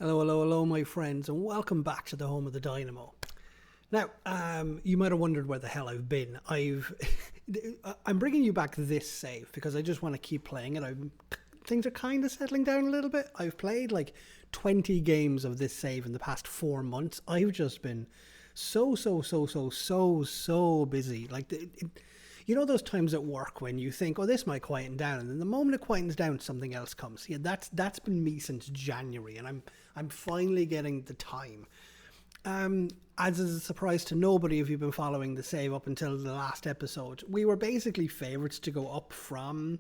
Hello, hello, hello, my friends, and welcome back to the home of the Dynamo. Now, you might have wondered where the hell I've been. I'm bringing you back this save because I just want to keep playing it. Things are kind of settling down a little bit. I've played like 20 games of this save in the past 4 months. I've just been so busy. You know those times at work when you think, oh, this might quieten down, and then the moment it quietens down, something else comes. Yeah, that's been me since January, and I'm finally getting the time. As is a surprise to nobody if you've been following the save up until the last episode, we were basically favourites to go up from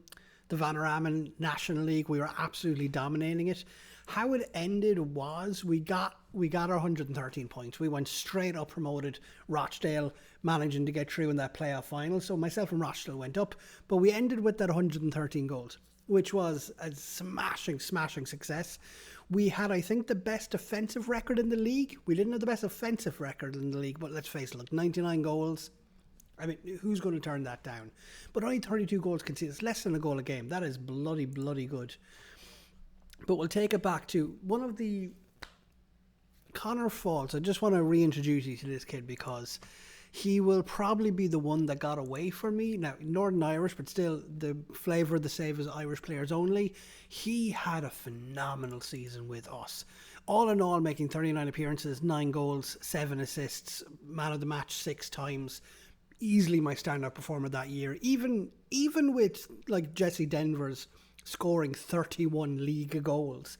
the Vanarama National League. We were absolutely dominating it. How it ended was we got our 113 points. We went straight up, promoted. Rochdale managing to get through in that playoff final. So myself and Rochdale went up, but we ended with that 113 goals, which was a smashing success. We had, I think, the best defensive record in the league. We didn't have the best offensive record in the league, but let's face it, look, 99 goals. I mean, who's going to turn that down? But only 32 goals conceded. It's less than a goal a game. That is bloody good. But we'll take it back to one of the Connor Falls. I just want to reintroduce you to this kid because he will probably be the one that got away from me. Now, Northern Irish, but still the flavour of the save is Irish players only. He had a phenomenal season with us. All in all, making 39 appearances, 9 goals, 7 assists, man of the match 6 times. Easily my standout performer that year. Even with like Jesse Denver's scoring 31 league goals,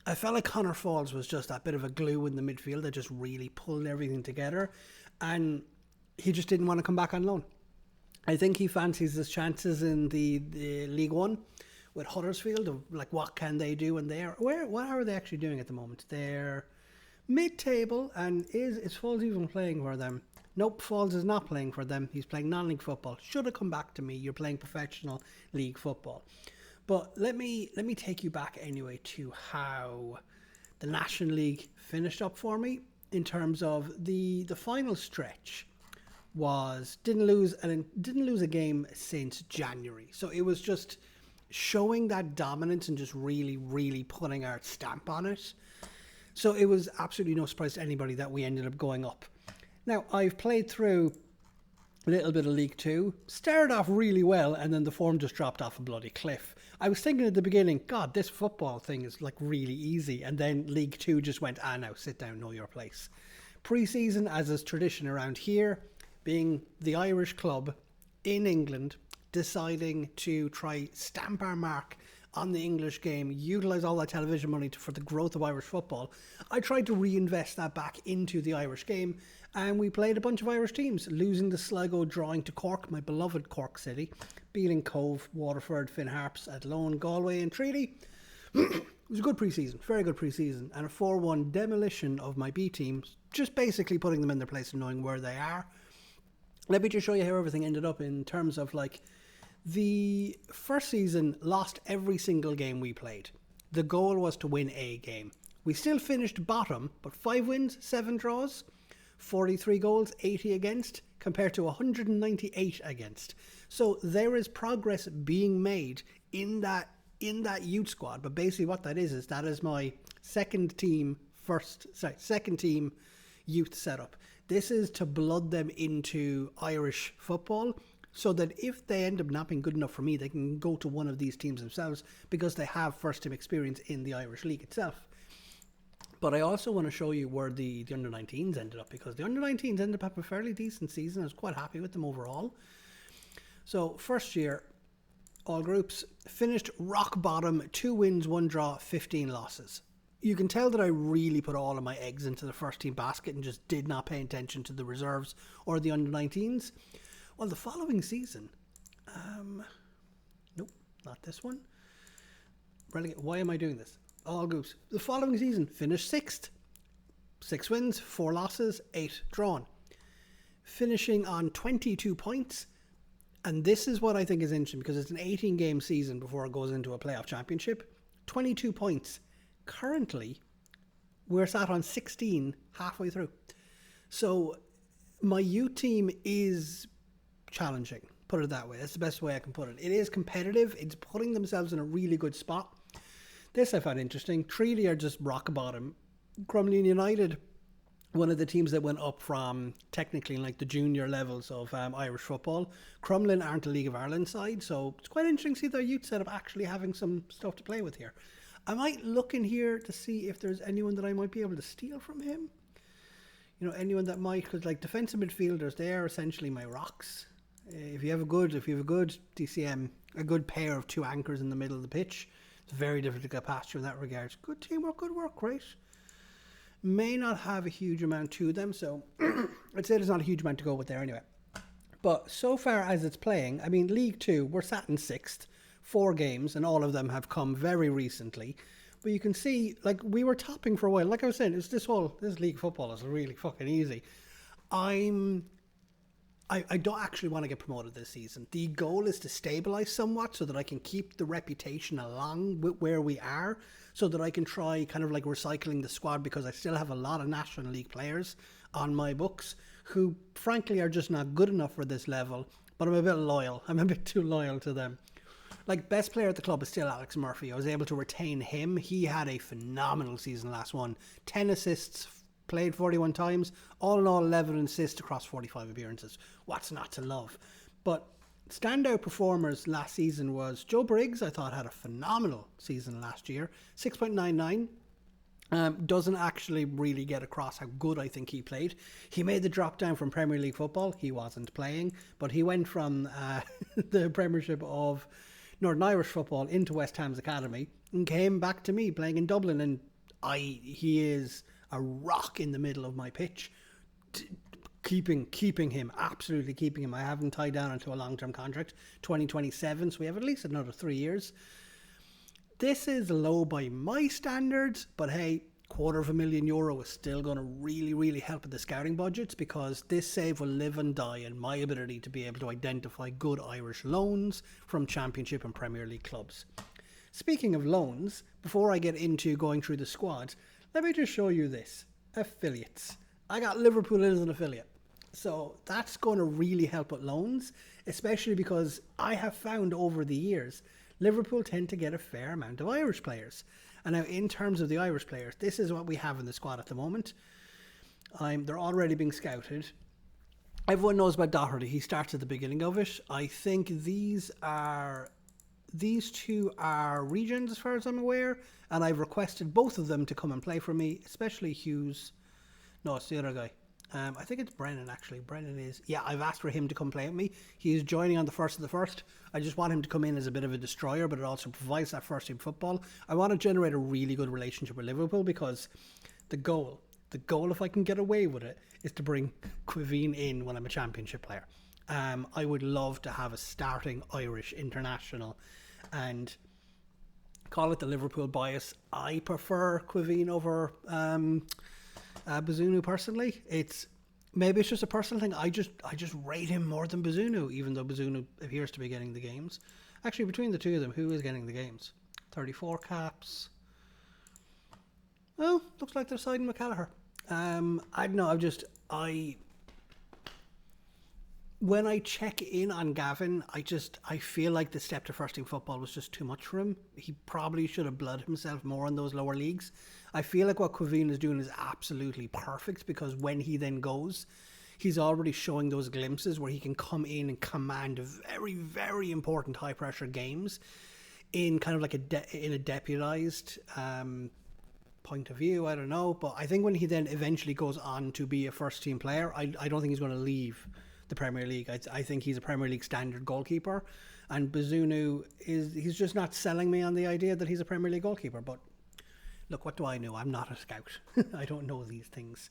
I felt like Connor Falls was just that bit of a glue in the midfield that just really pulled everything together, and he just didn't want to come back on loan. I think he fancies his chances in the League One with Huddersfield. Of like, what can they do? And what are they actually doing at the moment? They're mid-table, and is Falls even playing for them? Nope, Falls is not playing for them. He's playing non-league football. Should have come back to me. You're playing professional league football. But let me take you back anyway to how the National League finished up for me in terms of the final stretch. Didn't lose a game since January. So it was just showing that dominance and just really putting our stamp on it. So it was absolutely no surprise to anybody that we ended up going up. Now, I've played through a little bit of League Two, started off really well, and then the form just dropped off a bloody cliff. I was thinking at the beginning, God, this football thing is like really easy, and then League Two just went, now sit down, know your place. Pre-season, as is tradition around here, being the Irish club in England, deciding to try stamp our mark on the English game, utilise all that television money for the growth of Irish football. I tried to reinvest that back into the Irish game, and we played a bunch of Irish teams, losing to Sligo, drawing to Cork, my beloved Cork City, beating Cove, Waterford, Finn Harps, Athlone, Galway and Treaty. It was a good pre-season, very good pre-season, and a 4-1 demolition of my B teams, just basically putting them in their place and knowing where they are. Let me just show you how everything ended up in terms of like the first season. Lost every single game we played. The goal was to win a game. We still finished bottom, but 5 wins, 7 draws, 43 goals, 80 against, compared to 198 against. So there is progress being made in that youth squad. But basically what that is that is my second team youth setup. This is to blood them into Irish football, so that if they end up not being good enough for me, they can go to one of these teams themselves because they have first team experience in the Irish League itself. But I also want to show you where the under-19s ended up, because the under-19s ended up having a fairly decent season. I was quite happy with them overall. So first year, all groups, finished rock bottom, 2 wins, 1 draw, 15 losses. You can tell that I really put all of my eggs into the first team basket and just did not pay attention to the reserves or the under-19s. Well, the following season, nope, not this one. Why am I doing this? All groups. The following season, finished 6th. 6 wins, 4 losses, 8 drawn. Finishing on 22 points. And this is what I think is interesting, because it's an 18-game season before it goes into a playoff championship. 22 points. Currently, we're sat on 16 halfway through. So my youth team is challenging, put it that way. That's the best way I can put it. It is competitive. It's putting themselves in a really good spot. This I found interesting. Treaty are just rock bottom. Crumlin United, one of the teams that went up from technically like the junior levels of Irish football. Crumlin aren't a League of Ireland side, so it's quite interesting to see their youth setup actually having some stuff to play with here. I might look in here to see if there's anyone that I might be able to steal from him. You know, anyone that might, because like defensive midfielders, they are essentially my rocks. If you have a good DCM, a good pair of two anchors in the middle of the pitch, it's very difficult to get past you in that regard. Good teamwork, good work, great. May not have a huge amount to them, so I'd say there's not a huge amount to go with there anyway. But so far as it's playing, I mean, League Two, we're sat in 6th, 4 games, and all of them have come very recently. But you can see, like, we were topping for a while. Like I was saying, this league football is really fucking easy. I don't actually want to get promoted this season. The goal is to stabilise somewhat so that I can keep the reputation along with where we are, so that I can try kind of like recycling the squad, because I still have a lot of National League players on my books who frankly are just not good enough for this level, but I'm a bit loyal. I'm a bit too loyal to them. Like, best player at the club is still Alex Murphy. I was able to retain him. He had a phenomenal season last one. 10 assists, played 41 times. All in all, 11 assists across 45 appearances. What's not to love? But standout performers last season was Joe Briggs. I thought had a phenomenal season last year. 6.99. Doesn't actually really get across how good I think he played. He made the drop down from Premier League football. He wasn't playing, but he went from the Premiership of Northern Irish football into West Ham's academy and came back to me playing in Dublin, and he is a rock in the middle of my pitch. Keeping him, absolutely keeping him. I have him tied down into a long-term contract, 2027, so we have at least another 3 years. This is low by my standards, but hey, €250,000 is still going to really help with the scouting budgets, because this save will live and die in my ability to be able to identify good Irish loans from Championship and Premier League clubs. Speaking of loans, before I get into going through the squad, let me just show you this. Affiliates. I got Liverpool as an affiliate. So that's going to really help with loans, especially because I have found over the years Liverpool tend to get a fair amount of Irish players. And now in terms of the Irish players, this is what we have in the squad at the moment. They're already being scouted. Everyone knows about Doherty. He starts at the beginning of it. I think these two are regions as far as I'm aware, and I've requested both of them to come and play for me, especially Hughes. No, it's the other guy. I think it's Brennan, actually. Brennan is... Yeah, I've asked for him to come play with me. He is joining on the 1st of the 1st. I just want him to come in as a bit of a destroyer, but it also provides that first team football. I want to generate a really good relationship with Liverpool, because the goal, if I can get away with it, is to bring Quiveen in when I'm a Championship player. I would love to have a starting Irish international, and call it the Liverpool bias. I prefer Quiveen over... Bazunu personally. Maybe it's just a personal thing. I just rate him more than Bazunu, even though Bazunu appears to be getting the games. Actually, between the two of them, who is getting the games? 34 caps. Oh, looks like they're siding McCallagher. I don't know. When I check in on Gavin, I feel like the step to first team football was just too much for him. He probably should have blooded himself more in those lower leagues. I feel like what Quiveen is doing is absolutely perfect, because when he then goes, he's already showing those glimpses where he can come in and command very, very important high pressure games in kind of like in a deputized point of view. I don't know, but I think when he then eventually goes on to be a first team player, I don't think he's going to leave the Premier League. I think he's a Premier League standard goalkeeper, and Bazunu he's just not selling me on the idea that he's a Premier League goalkeeper. But look, what do I know? I'm not a scout. I don't know these things.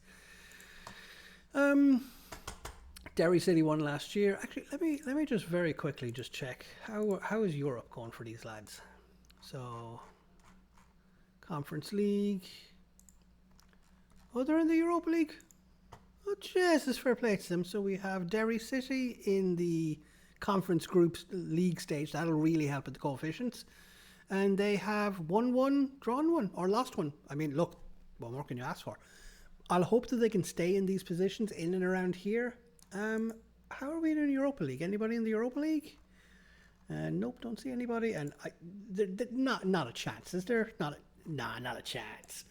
Derry City won last year. Actually, let me just very quickly just check how is Europe going for these lads. So, Conference League. Oh, they're in the Europa League. Oh, Jesus, fair play to them. So we have Derry City in the Conference Groups League stage. That'll really help with the coefficients. And they have won one, drawn one, or lost one. I mean, look, what more can you ask for? I'll hope that they can stay in these positions in and around here. How are we in the Europa League? Anybody in the Europa League? Nope, don't see anybody. And not a chance, is there? Not a chance.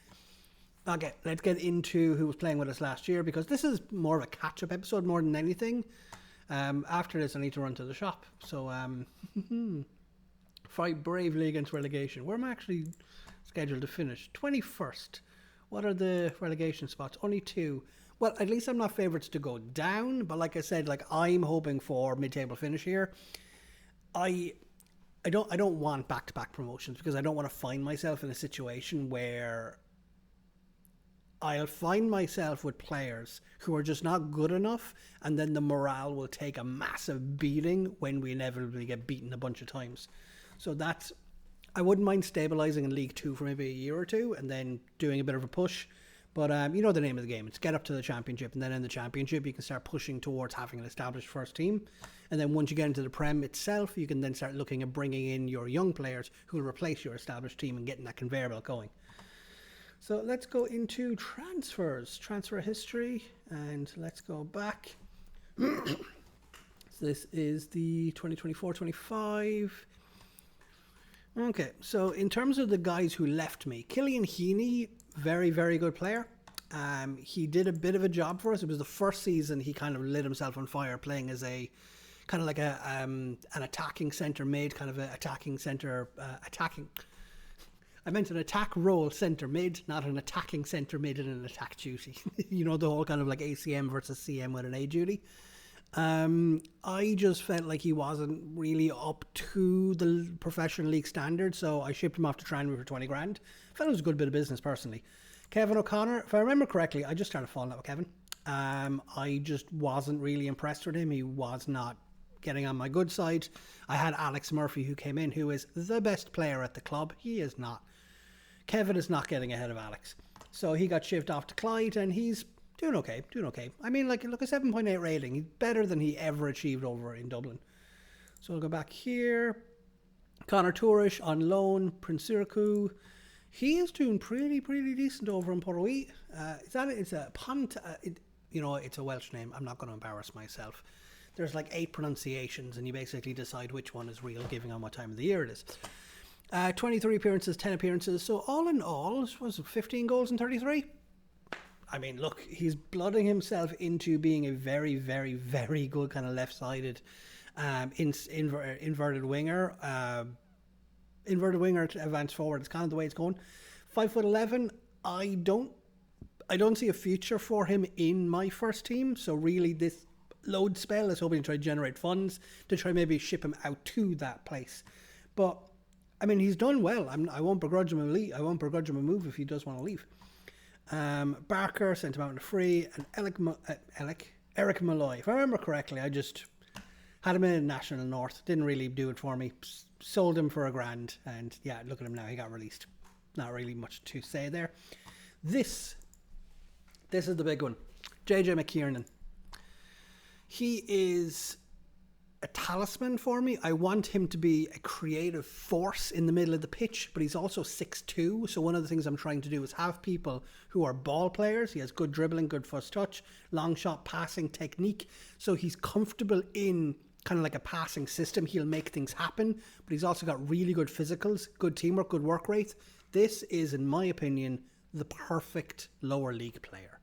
Okay, let's get into who was playing with us last year, because this is more of a catch-up episode more than anything. After this, I need to run to the shop. So, fight bravely against relegation. Where am I actually scheduled to finish? 21st. What are the relegation spots? Only 2. Well, at least I'm not favourites to go down. But like I said, like I'm hoping for mid-table finish here. I don't want back-to-back promotions, because I don't want to find myself in a situation where I'll find myself with players who are just not good enough, and then the morale will take a massive beating when we inevitably get beaten a bunch of times. So I wouldn't mind stabilising in League Two for maybe a year or two and then doing a bit of a push. But you know the name of the game. It's get up to the championship, and then in the championship you can start pushing towards having an established first team. And then once you get into the Prem itself, you can then start looking at bringing in your young players who will replace your established team and getting that conveyor belt going. So let's go into transfers, transfer history, and let's go back. So this is the 2024-25. Okay, so in terms of the guys who left me, Killian Heaney, very, very good player. He did a bit of a job for us. It was the first season he kind of lit himself on fire, playing as a kind of like an attacking centre mid, kind of an attacking centre, I meant an attack role centre mid, not an attacking centre mid in an attack duty. You know, the whole kind of like ACM versus CM with an A duty. I just felt like he wasn't really up to the professional league standard, so I shipped him off to Tranmere for 20 grand. I felt it was a good bit of business personally. Kevin O'Connor, if I remember correctly, I just started falling out with Kevin. I just wasn't really impressed with him. He was not getting on my good side. I had Alex Murphy, who came in, who is the best player at the club. He is not. Kevin is not getting ahead of Alex. So he got shipped off to Clyde, and he's doing okay. I mean, like, look, a 7.8 rating. He's better than he ever achieved over in Dublin. So I'll go back here. Connor Tourish on loan. Prince Siraku. He is doing pretty decent over in Portruí. It's a Pont. It's a Welsh name. I'm not going to embarrass myself. There's like 8 pronunciations, and you basically decide which one is real, given on what time of the year it is. 23 appearances, 10 appearances. So all in all, was it 15 goals and 33? I mean, look, he's blooding himself into being a very, very, very good kind of left-sided inverted winger. Inverted winger to advance forward. It's kind of the way it's going. 5'11". I don't see a future for him in my first team. So really, this load spell is hoping to try to generate funds to try maybe ship him out to that place. But I mean, he's done well. I won't begrudge him a leave. I won't begrudge him a move if he does want to leave. Barker sent him out on a free, and Eric Malloy. If I remember correctly, I just had him in National North. Didn't really do it for me. Sold him for $1,000, and yeah, look at him now. He got released. Not really much to say there. This is the big one. JJ McKiernan. He is a talisman for me. I want him to be a creative force in the middle of the pitch, but he's also 6'2", so one of the things I'm trying to do is have people who are ball players. He has good dribbling, good first touch, long shot passing technique, so he's comfortable in kind of like a passing system. He'll make things happen, but he's also got really good physicals, good teamwork, good work rate. This is, in my opinion, the perfect lower league player.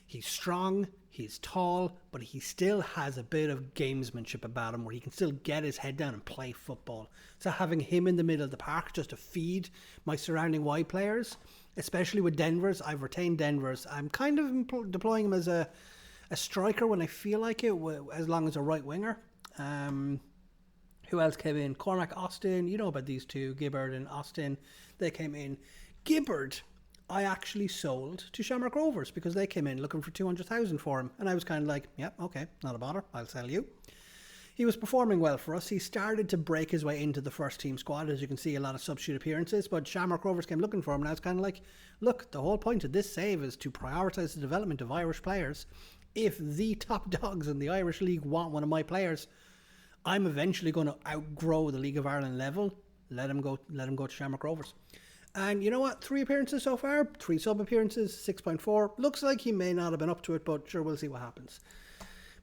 He's strong, he's tall, but he still has a bit of gamesmanship about him where he can still get his head down and play football. So having him in the middle of the park just to feed my surrounding wide players, especially with Denver's, I've retained Denver's. I'm kind of deploying him as a striker when I feel like it, as long as a right winger. Who else came in? Cormac Austin, you know about these two, Gibbard and Austin. They came in. Gibbard, I actually sold to Shamrock Rovers because they came in looking for 200,000 for him. And I was kind of like, yeah, okay, not a bother, I'll sell you. He was performing well for us. He started to break his way into the first team squad. As you can see, a lot of substitute appearances. But Shamrock Rovers came looking for him. And I was kind of like, look, the whole point of this save is to prioritise the development of Irish players. If the top dogs in the Irish League want one of my players, I'm eventually going to outgrow the League of Ireland level. Let him go to Shamrock Rovers. And you know what? 3 appearances so far, 3 sub appearances, 6.4. Looks like he may not have been up to it, but sure, we'll see what happens.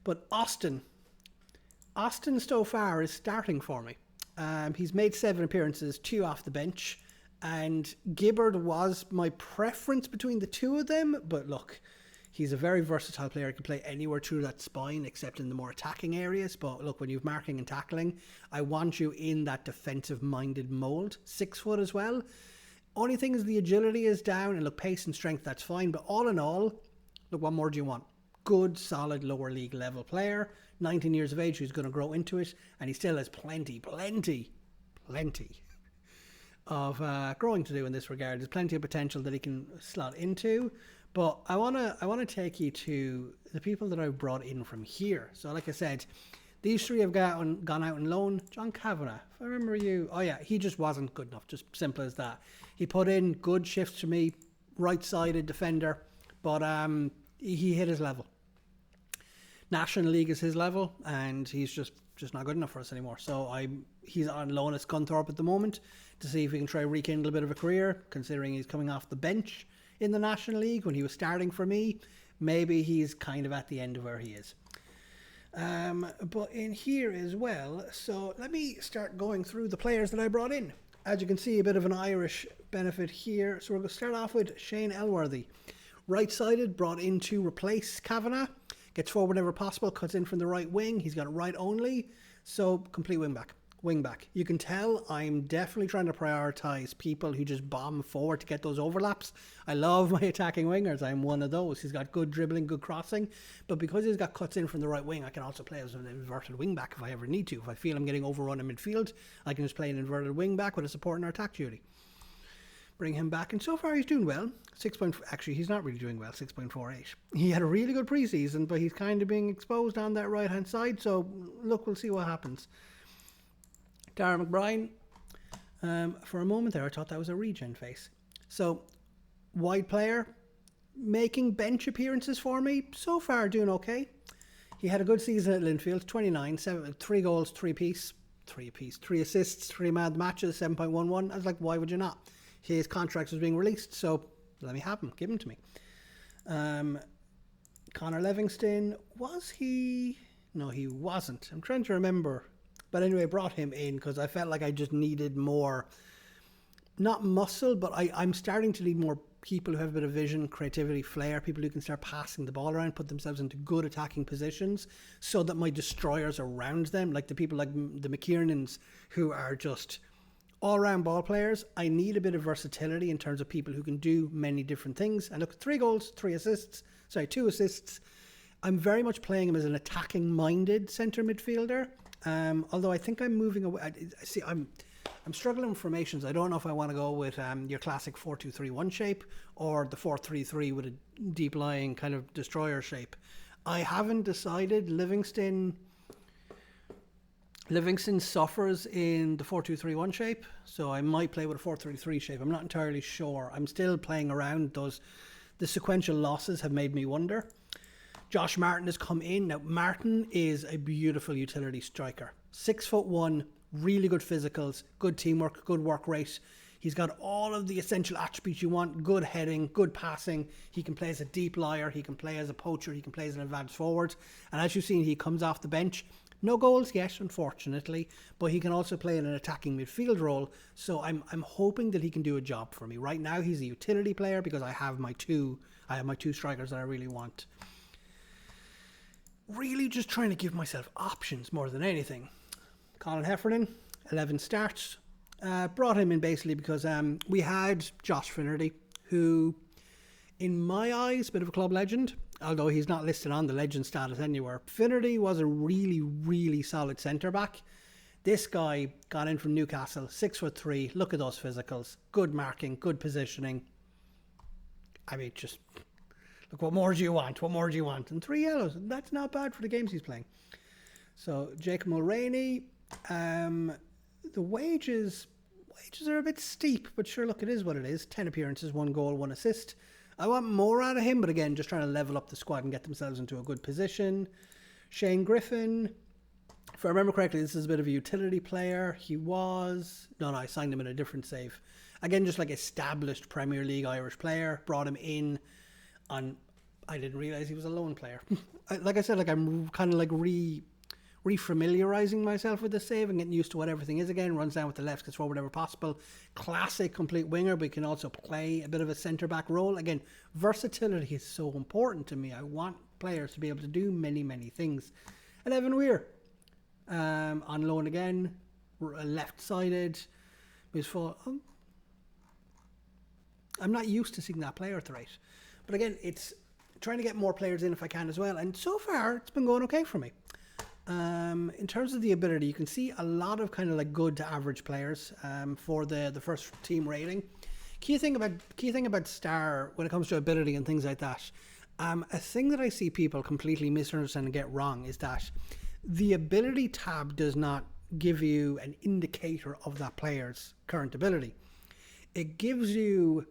But Austin, Austin so far is starting for me. He's made 7 appearances, 2 off the bench, and Gibbard was my preference between the two of them, but look, he's a very versatile player. He can play anywhere through that spine except in the more attacking areas. But look, when you've marking and tackling, I want you in that defensive-minded mould. 6 foot as well. Only thing is the agility is down, and look, pace and strength, that's fine. But all in all, look, what more do you want? Good, solid, lower league level player. 19 years of age, who's going to grow into it. And he still has plenty of growing to do in this regard. There's plenty of potential that he can slot into. But I wanna take you to the people that I've brought in from here. So like I said, these 3 have gone out on loan. John Kavanagh, if I remember you, oh yeah, he just wasn't good enough, just simple as that. He put in good shifts for me, right-sided defender, but he hit his level. National League is his level, and he's just not good enough for us anymore. So he's on loan at Scunthorpe at the moment to see if we can try rekindle a bit of a career, considering he's coming off the bench in the National League when he was starting for me. Maybe he's kind of at the end of where he is. But in here as well, so let me start going through the players that I brought in. As you can see, a bit of an Irish benefit here. So we're going to start off with Shane Elworthy. Right-sided, brought in to replace Kavanagh. Gets forward whenever possible, cuts in from the right wing. He's got it right only, so complete wing back. You can tell I'm definitely trying to prioritise people who just bomb forward to get those overlaps. I love my attacking wingers. I'm one of those. He's got good dribbling, good crossing, but because he's got cuts in from the right wing, I can also play as an inverted wing back if I ever need to. If I feel I'm getting overrun in midfield, I can just play an inverted wing back with a support in our attack duty. Bring him back, and so far he's doing well. Actually, he's not really doing well. 6.48. He had a really good preseason, but he's kind of being exposed on that right hand side. So look, we'll see what happens. Darragh McBride. For a moment there, I thought that was a regen face. So wide player, making bench appearances for me. So far doing okay. He had a good season at Linfield. 29, 3 goals, 3 assists, 3 mad matches, 7.11. I was like, why would you not? His contract was being released, so let me have him. Give him to me. Connor Livingston, was he? No, he wasn't. I'm trying to remember. But anyway, I brought him in because I felt like I just needed more, not muscle, but I'm starting to need more people who have a bit of vision, creativity, flair, people who can start passing the ball around, put themselves into good attacking positions so that my destroyers around them, like the people like the McKiernans who are just all-round ball players. I need a bit of versatility in terms of people who can do many different things. And look, 2 assists. I'm very much playing him as an attacking-minded centre midfielder. Although I think I'm moving away. I'm struggling with formations. I don't know if I want to go with your classic 4-2-3-1 shape or the 4-3-3 with a deep-lying kind of destroyer shape. I haven't decided. Livingston suffers in the 4-2-3-1 shape, so I might play with a 4-3-3 shape. I'm not entirely sure. I'm still playing around those. The sequential losses have made me wonder. Josh Martin has come in. Now, Martin is a beautiful utility striker. 6'1", really good physicals, good teamwork, good work rate. He's got all of the essential attributes you want. Good heading, good passing. He can play as a deep liar. He can play as a poacher. He can play as an advanced forward. And as you've seen, he comes off the bench. No goals yet, unfortunately, but he can also play in an attacking midfield role. So I'm hoping that he can do a job for me. Right now, he's a utility player because I have my two strikers that I really want. Really just trying to give myself options more than anything. Colin Heffernan, 11 starts. Brought him in basically because we had Josh Finnerty, who, in my eyes, a bit of a club legend, although he's not listed on the legend status anywhere. Finnerty was a really, really solid centre-back. This guy got in from Newcastle, 6'3". Look at those physicals. Good marking, good positioning. I mean, just look, what more do you want? And 3 yellows. That's not bad for the games he's playing. So, Jake Mulroney, the wages are a bit steep, but sure, look, it is what it is. 10 appearances, 1 goal, 1 assist. I want more out of him, but again, just trying to level up the squad and get themselves into a good position. Shane Griffin, if I remember correctly, this is a bit of a utility player. I signed him in a different save. Again, just like established Premier League Irish player, brought him in on, I didn't realise he was a loan player. Like I said, like I'm kind of like refamiliarizing myself with the save and getting used to what everything is again. Runs down with the left, gets forward whenever possible. Classic complete winger, but he can also play a bit of a centre-back role. Again, versatility is so important to me. I want players to be able to do many, many things. And Evan Weir, on loan again, left-sided. I'm not used to seeing that player at the right. But again, it's trying to get more players in if I can as well. And so far, it's been going okay for me. In terms of the ability, you can see a lot of kind of like good to average players for the first team rating. Key thing about star when it comes to ability and things like that, a thing that I see people completely misunderstand and get wrong is that the ability tab does not give you an indicator of that player's current ability. It gives you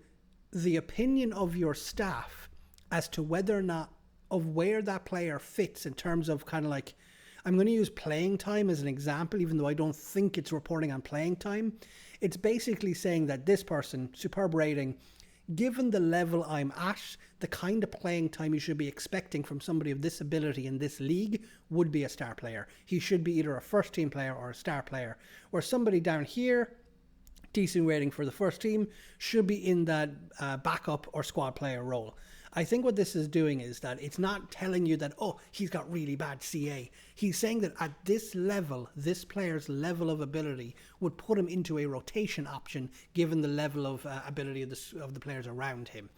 the opinion of your staff as to whether or not of where that player fits in terms of kind of like, I'm going to use playing time as an example, even though I don't think it's reporting on playing time. It's basically saying that this person, superb rating, given the level I'm at, the kind of playing time you should be expecting from somebody of this ability in this league would be a star player. He should be either a first team player or a star player. Or somebody down here, decent rating for the first team, should be in that backup or squad player role. I think what this is doing is that it's not telling you that, oh, he's got really bad CA. He's saying that at this level, this player's level of ability would put him into a rotation option given the level of ability of the players around him.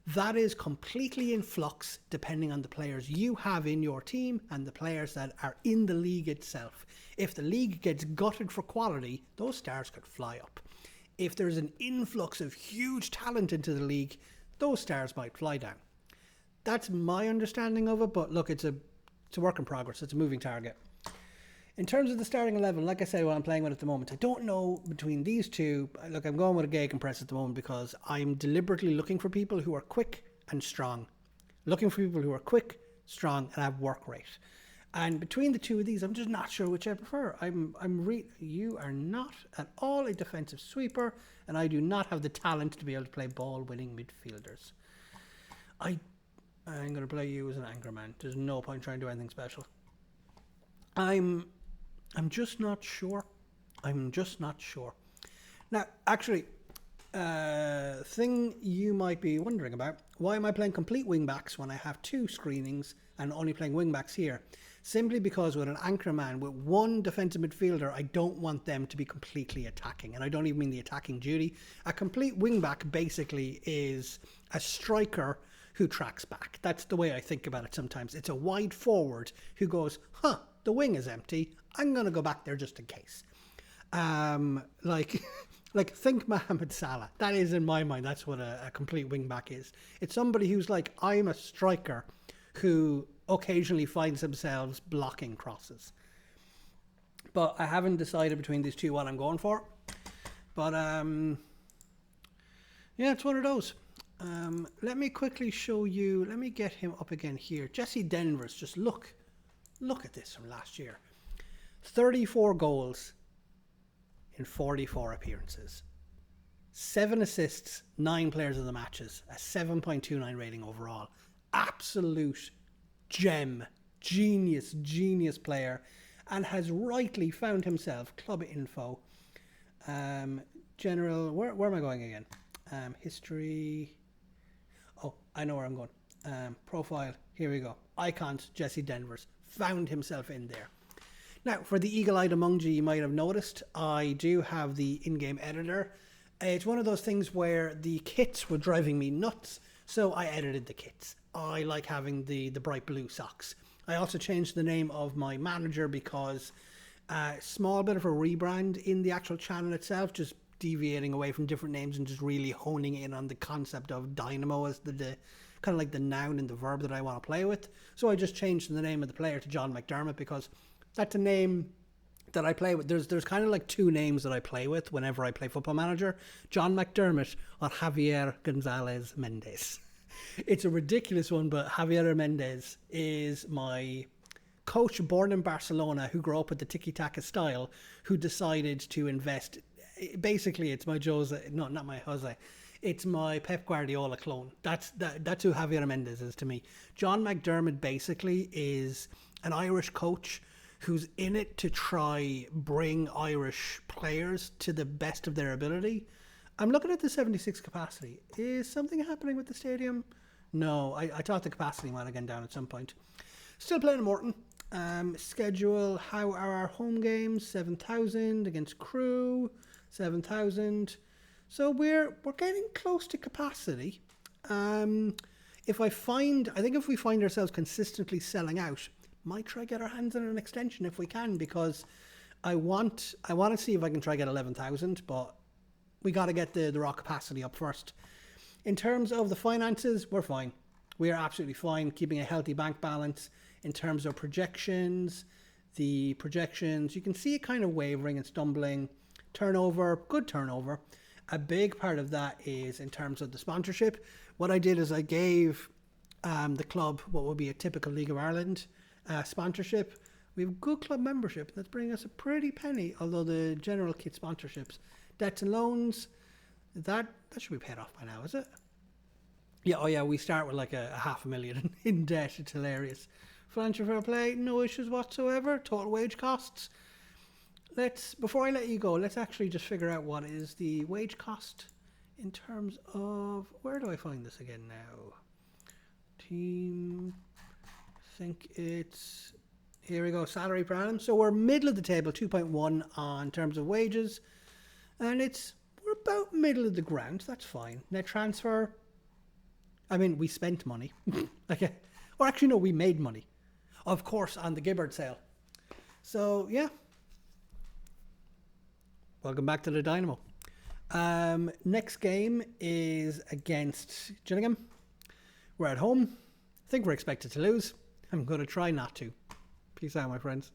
That is completely in flux depending on the players you have in your team and the players that are in the league itself. If the league gets gutted for quality, those stars could fly up. If there's an influx of huge talent into the league, those stars might fly down. That's my understanding of it, but look, it's a work in progress. It's a moving target. In terms of the starting 11, like I said, what I'm playing with at the moment, I don't know between these two. Look, I'm going with a Gillingham press at the moment because I'm deliberately looking for people who are quick and strong. Looking for people who are quick, strong, and have work rate. And between the two of these, I'm just not sure which I prefer. You are not at all a defensive sweeper, and I do not have the talent to be able to play ball-winning midfielders. I'm going to play you as an anchor man. There's no point trying to do anything special. I'm just not sure. Now, actually, thing you might be wondering about, why am I playing complete wingbacks when I have two screenings and only playing wingbacks here? Simply because with an anchor man, with one defensive midfielder, I don't want them to be completely attacking. And I don't even mean the attacking duty. A complete wingback basically is a striker who tracks back. That's the way I think about it sometimes. It's a wide forward who goes, the wing is empty. I'm going to go back there just in case. Like think Mohamed Salah. That is, in my mind, that's what a complete wingback is. It's somebody who's like, I'm a striker who occasionally finds themselves blocking crosses. But I haven't decided between these two what I'm going for. But yeah, it's one of those. Let me quickly show you. Let me get him up again here. Jesse Denvers. Just look at this from last year. 34 goals in 44 appearances. 7 assists, 9 players of the matches. A 7.29 rating overall. Absolute gem, genius player, and has rightly found himself club info. General, where am I going again? History. Oh, I know where I'm going. Profile. Here we go. Icons. Jesse Denvers found himself in there. Now, for the eagle-eyed among you might have noticed, I do have the in-game editor. It's one of those things where the kits were driving me nuts, so I edited the kits. I like having the bright blue socks. I also changed the name of my manager because a small bit of a rebrand in the actual channel itself, just deviating away from different names and just really honing in on the concept of Dynamo as the kind of like the noun and the verb that I want to play with. So I just changed the name of the player to John McDermott because that's a name that I play with. There's kind of like two names that I play with whenever I play Football Manager: John McDermott or Javier Gonzalez Mendez. It's a ridiculous one, but Javier Mendez is my coach born in Barcelona who grew up with the tiki-taka style, who decided to invest. Basically, it's my Jose, no, not my Jose. It's my Pep Guardiola clone. That's who Javier Mendez is to me. John McDermott basically is an Irish coach who's in it to try bring Irish players to the best of their ability. I'm looking at the 76 capacity. Is something happening with the stadium? No, I thought the capacity might have gone down at some point. Still playing in Morton. Schedule, how are our home games? 7,000 against Crew, 7,000. So we're getting close to capacity. If we find ourselves consistently selling out, might try get our hands on an extension if we can, because I want to see if I can try get 11,000, but we got to get the raw capacity up first. In terms of the finances, we're fine. We are absolutely fine, keeping a healthy bank balance. In terms of projections, you can see it kind of wavering and stumbling. Turnover, good turnover. A big part of that is in terms of the sponsorship. What I did is I gave the club what would be a typical League of Ireland sponsorship. We have good club membership. That's bringing us a pretty penny, although the general kit sponsorships. Debts and loans, that should be paid off by now, is it? Yeah, we start with like a 500,000 in debt. It's hilarious. Financial fair play, no issues whatsoever. Total wage costs. Before I let you go, let's actually just figure out what is the wage cost in terms of, where do I find this again now? Team, I think it's, here we go, salary per annum. So we're middle of the table, 2.1 on terms of wages. And we're about middle of the ground, that's fine. Net transfer, I mean, we spent money. Okay. Or actually, no, we made money. Of course, on the Gibbard sale. So, yeah. Welcome back to the Dynamo. Next game is against Gillingham. We're at home. I think we're expected to lose. I'm going to try not to. Peace out, my friends.